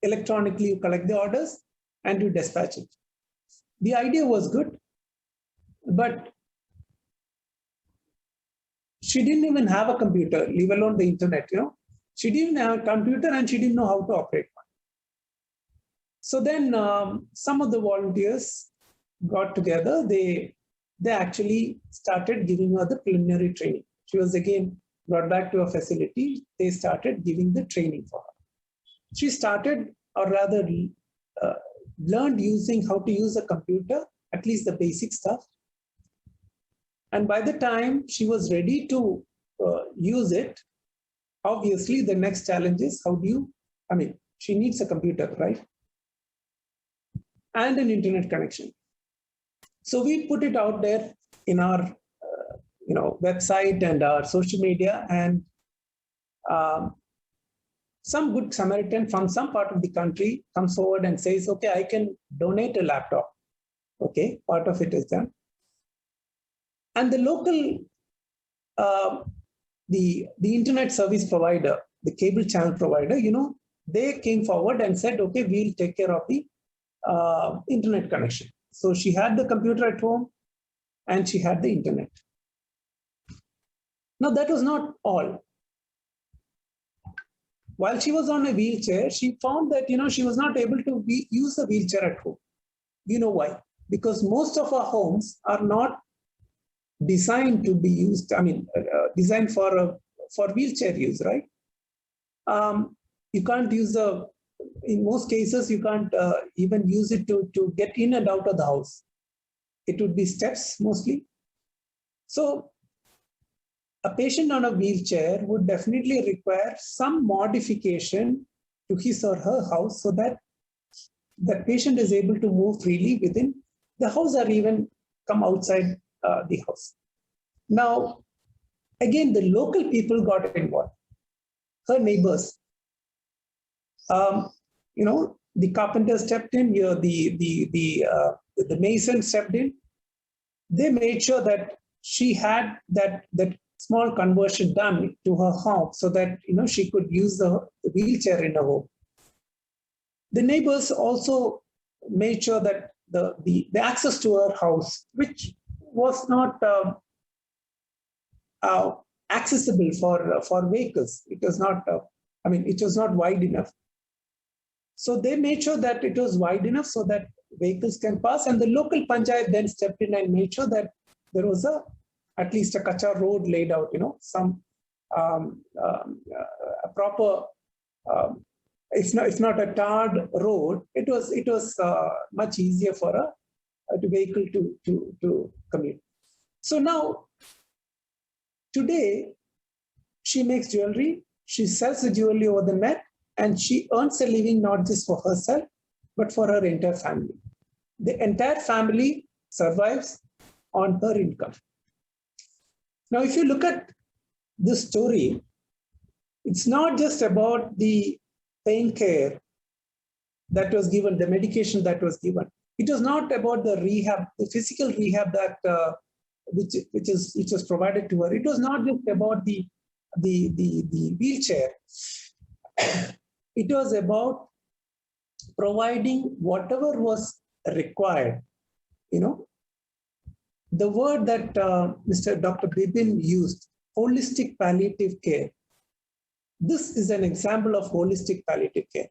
Electronically, you collect the orders and you dispatch it. The idea was good, but she didn't even have a computer, leave alone the internet. She didn't have a computer and she didn't know how to operate one. So then some of the volunteers got together. They actually started giving her the preliminary training. She was again brought back to a facility. They started giving the training for her. She started, or rather learned using how to use a computer, at least the basic stuff. And by the time she was ready to use it, obviously the next challenge is she needs a computer, right? And an internet connection. So we put it out there in our website and our social media, and some good Samaritan from some part of the country comes forward and says, okay, I can donate a laptop. Okay, part of it is done. And the local, the internet service provider, the cable channel provider, they came forward and said, okay, we'll take care of the internet connection. So she had the computer at home and she had the internet. Now, that was not all. While she was on a wheelchair, she found that, she was not able to use the wheelchair at home. You know why? Because most of our homes are not designed to be used, designed for wheelchair use, right? You can't use in most cases, you can't even use it to get in and out of the house. It would be steps mostly. So a patient on a wheelchair would definitely require some modification to his or her house so that the patient is able to move freely within the house or even come outside the house. Now, again, the local people got involved. Her neighbors, the carpenter stepped in, the mason stepped in. They made sure that she had that small conversion done to her home so that she could use the wheelchair in her home. The neighbors also made sure that the access to her house, which was not accessible for vehicles, it was not. It was not wide enough. So they made sure that it was wide enough so that vehicles can pass, and the local panchayat then stepped in and made sure that there was at least a kacha road laid out, some a proper, if not a tarred road, it was much easier for a vehicle to commute. So now, today, she makes jewelry, she sells the jewelry over the net, and she earns a living not just for herself, but for her entire family. The entire family survives on her income. Now, if you look at this story, it's not just about the pain care that was given, the medication that was given. It was not about the rehab, the physical rehab that which was provided to her. It was not just about the wheelchair. It was about providing whatever was required. The word that Dr. Bipin used, holistic palliative care. This is an example of holistic palliative care.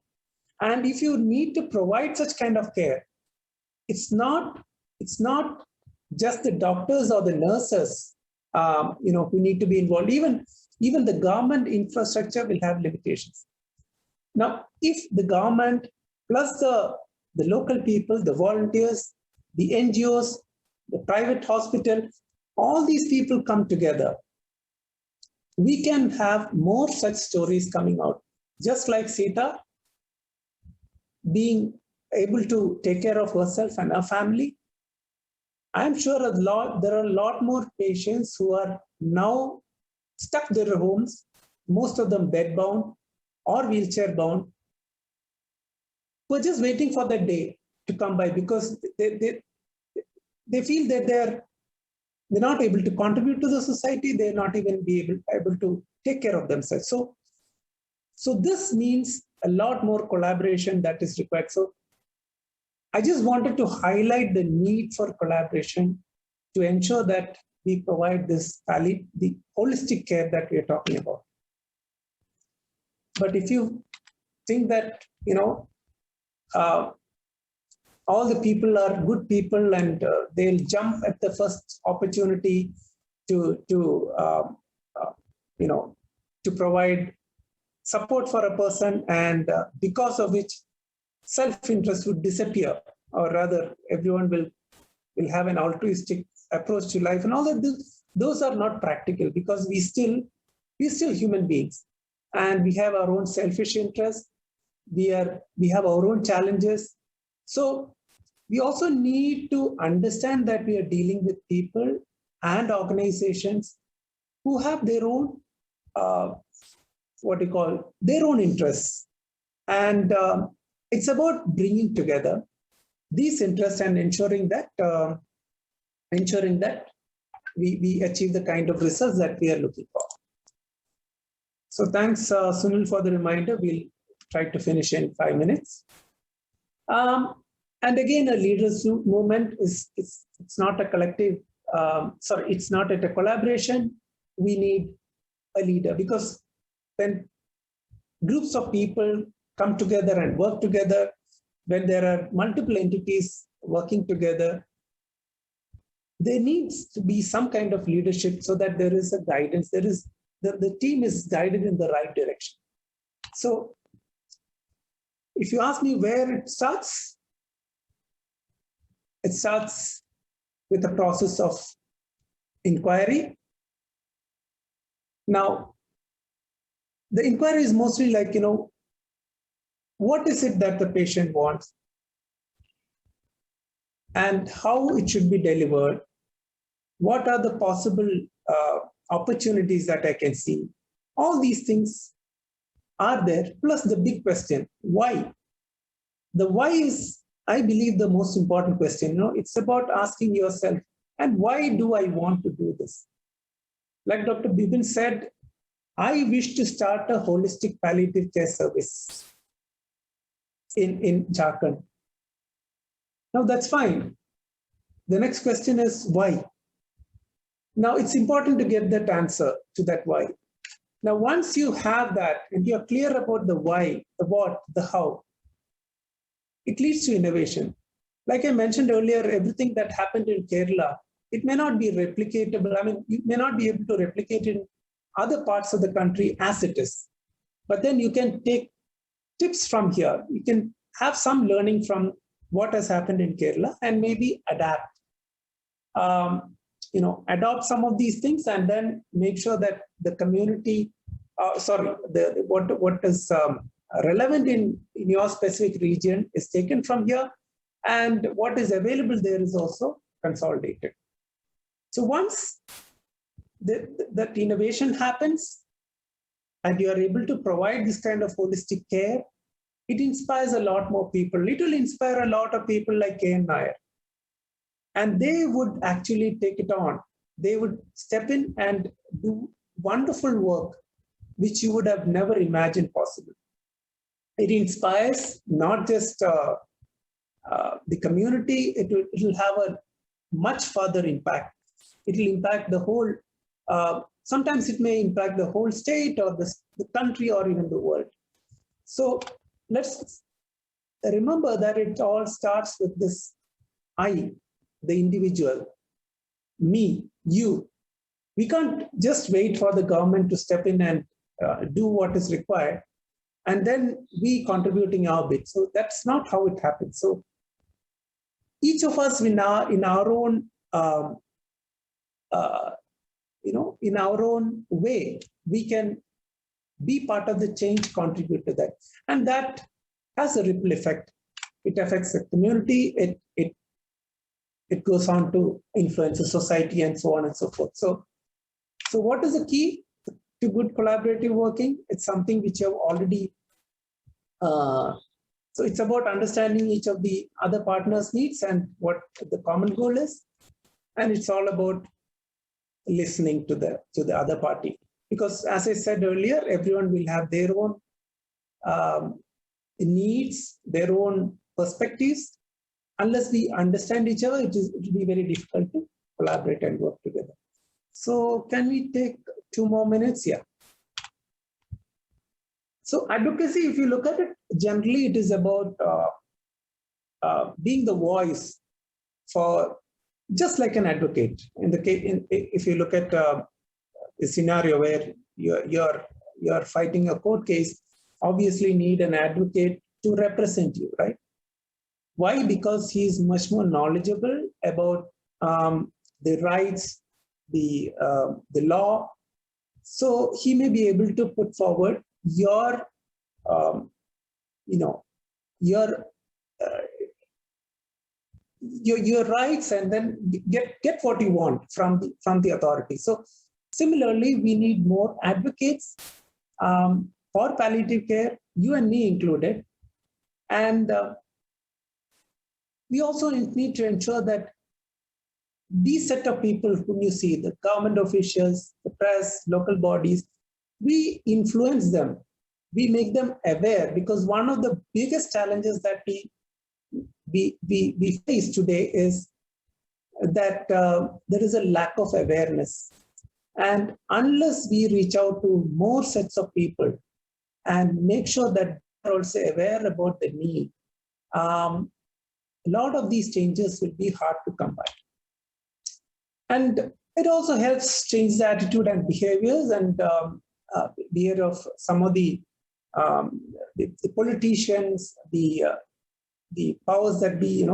And if you need to provide such kind of care, it's not just the doctors or the nurses, who need to be involved. Even the government infrastructure will have limitations. Now, if the government plus the local people, the volunteers, the NGOs, the private hospital, all these people come together, we can have more such stories coming out. Just like Sita being able to take care of herself and her family, I'm sure there are a lot more patients who are now stuck in their homes, most of them bedbound or wheelchair bound, who are just waiting for that day to come by because they feel that they're not able to contribute to the society. They're not even able to take care of themselves. So this means a lot more collaboration that is required. So I just wanted to highlight the need for collaboration to ensure that we provide the holistic care that we are talking about. But if you think that, all the people are good people and they'll jump at the first opportunity to provide support for a person, and because of which self-interest would disappear, or rather everyone will have an altruistic approach to life and all that. Those are not practical because we're still human beings and we have our own selfish interests. We have our own challenges. So we also need to understand that we are dealing with people and organizations who have their own, their own interests. And it's about bringing together these interests and ensuring that we achieve the kind of results that we are looking for. So thanks, Sunil, for the reminder. We'll try to finish in 5 minutes. And again, a leaders movement it's not a collective. It's not a collaboration. We need a leader, because when groups of people come together and work together, when there are multiple entities working together, there needs to be some kind of leadership so that there is a guidance. There is the team is guided in the right direction. So if you ask me where it starts with the process of inquiry. Now, the inquiry is mostly like, what is it that the patient wants and how it should be delivered? What are the possible opportunities that I can see? All these things are there, plus the big question, why? The why is, I believe, the most important question. It's about asking yourself, and why do I want to do this? Like Dr. Bipin said, I wish to start a holistic palliative care service in Jharkhand. Now that's fine. The next question is why? Now it's important to get that answer to that why. Now, once you have that and you're clear about the why, the what, the how, it leads to innovation. Like I mentioned earlier, everything that happened in Kerala, it may not be replicatable. I mean, you may not be able to replicate it in other parts of the country as it is. But then you can take tips from here. You can have some learning from what has happened in Kerala and maybe adapt. Adopt some of these things and then make sure that the community, what is relevant in your specific region is taken from here, and what is available there is also consolidated. So once that innovation happens and you are able to provide this kind of holistic care, it inspires a lot more people. It will inspire a lot of people like K.N. Nair. And they would actually take it on. They would step in and do wonderful work, which you would have never imagined possible. It inspires not just the community, it will have a much further impact. It will impact the whole, sometimes it may impact the whole state or the country or even the world. So let's remember that it all starts with this I, the individual, me, you. We can't just wait for the government to step in and do what is required. and then we contributing our bit. So that's not how it happens. So each of us in our own, in our own way, we can be part of the change, contribute to that. And that has a ripple effect. It affects the community, it goes on to influence the society and so on and so forth. So what is the key to good collaborative working? It's something which you have already, so it's about understanding each of the other partners' needs and what the common goal is. And it's all about listening to the other party. Because as I said earlier, everyone will have their own needs, their own perspectives. Unless we understand each other, it will be very difficult to collaborate and work together. So can we take 2 more minutes? Yeah. So advocacy, if you look at it, generally it is about being the voice for, just like an advocate. In the case, if you look at a scenario where you're fighting a court case, obviously need an advocate to represent you, right? Why? Because he is much more knowledgeable about the rights, the law. So he may be able to put forward your rights and then get what you want from the authority. So similarly, we need more advocates for palliative care, you and me included, and we also need to ensure that these set of people whom you see, the government officials, the press, local bodies, we influence them, we make them aware, because one of the biggest challenges that we face today is that there is a lack of awareness. And unless we reach out to more sets of people and make sure that they're also aware about the need, a lot of these changes will be hard to come by. And it also helps change the attitude and behaviors and behavior of some of the politicians, the powers that be,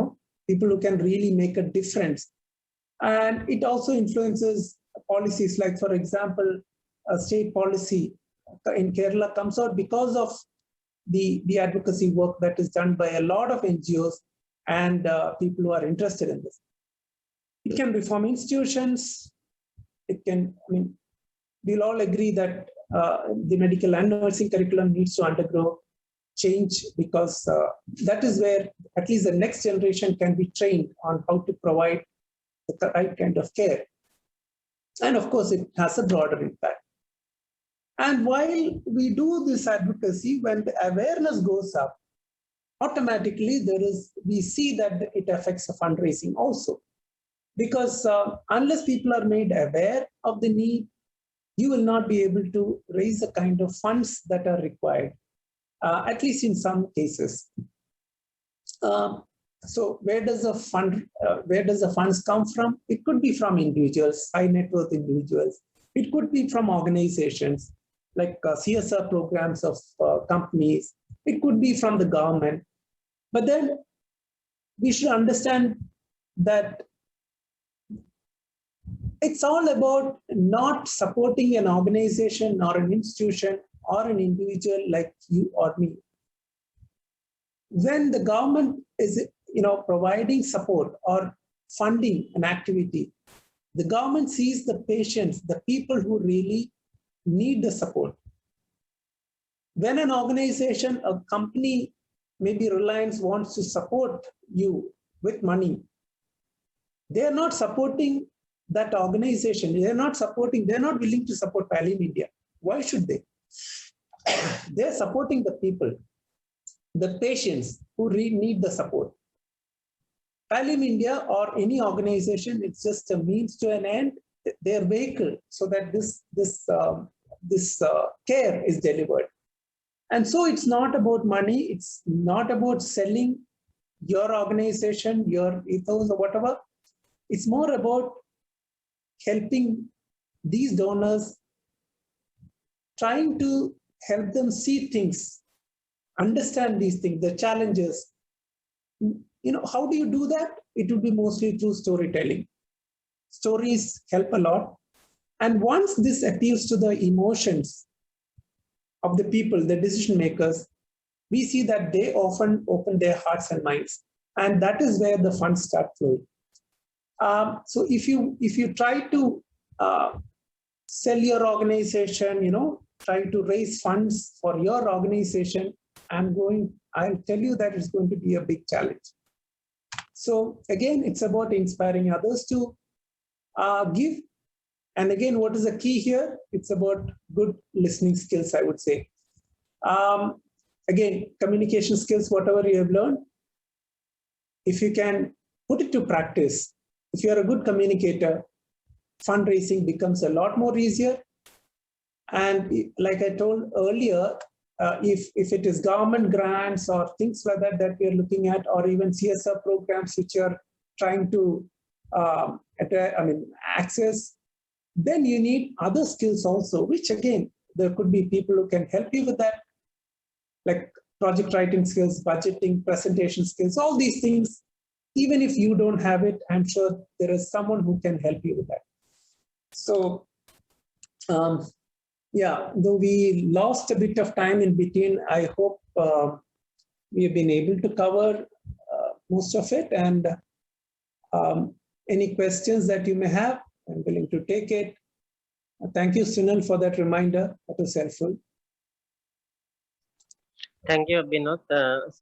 people who can really make a difference. And it also influences policies, like, for example, a state policy in Kerala comes out because of the advocacy work that is done by a lot of NGOs and people who are interested in this. It can reform institutions. It can, we'll all agree that the medical and nursing curriculum needs to undergo change, because that is where at least the next generation can be trained on how to provide the right kind of care. And of course, it has a broader impact. And while we do this advocacy, when the awareness goes up, automatically we see that it affects the fundraising also. Because unless people are made aware of the need, you will not be able to raise the kind of funds that are required, at least in some cases. So where does the funds come from? It could be from individuals, high net worth individuals. It could be from organizations like CSR programs of companies. It could be from the government. But then we should understand that it's all about not supporting an organization or an institution or an individual like you or me. When the government is, providing support or funding an activity, the government sees the patients, the people who really need the support. When an organization, a company, maybe Reliance, wants to support you with money, they're not supporting that organization. They're not willing to support Palliative India. Why should they? They're supporting the people, the patients who really need the support. Palliative India or any organization, it's just a means to an end, their vehicle, so that this care is delivered. And so it's not about money. It's not about selling your organization, your ethos or whatever. It's more about helping these donors, trying to help them see things understand these things, the challenges. How do you do that? It would be mostly through storytelling. Stories help a lot. And once this appeals to the emotions of the people, the decision makers, we see that they often open their hearts and minds. And that is where the funds start flowing. So if you try to sell your organization, try to raise funds for your organization, I'll tell you that it's going to be a big challenge. So again, it's about inspiring others to give. And again, what is the key here? It's about good listening skills, I would say. Again, communication skills, whatever you have learned, if you can put it to practice, if you are a good communicator, fundraising becomes a lot more easier. And like I told earlier, if it is government grants or things like that we are looking at, or even CSR programs which are trying to access, then you need other skills also, which again, there could be people who can help you with that, like project writing skills, budgeting, presentation skills, all these things. Even if you don't have it, I'm sure there is someone who can help you with that. So, yeah, though we lost a bit of time in between, I hope we have been able to cover most of it. And any questions that you may have, I'm willing to take it. Thank you, Sunil, for that reminder. That was helpful.
Thank you, Binod.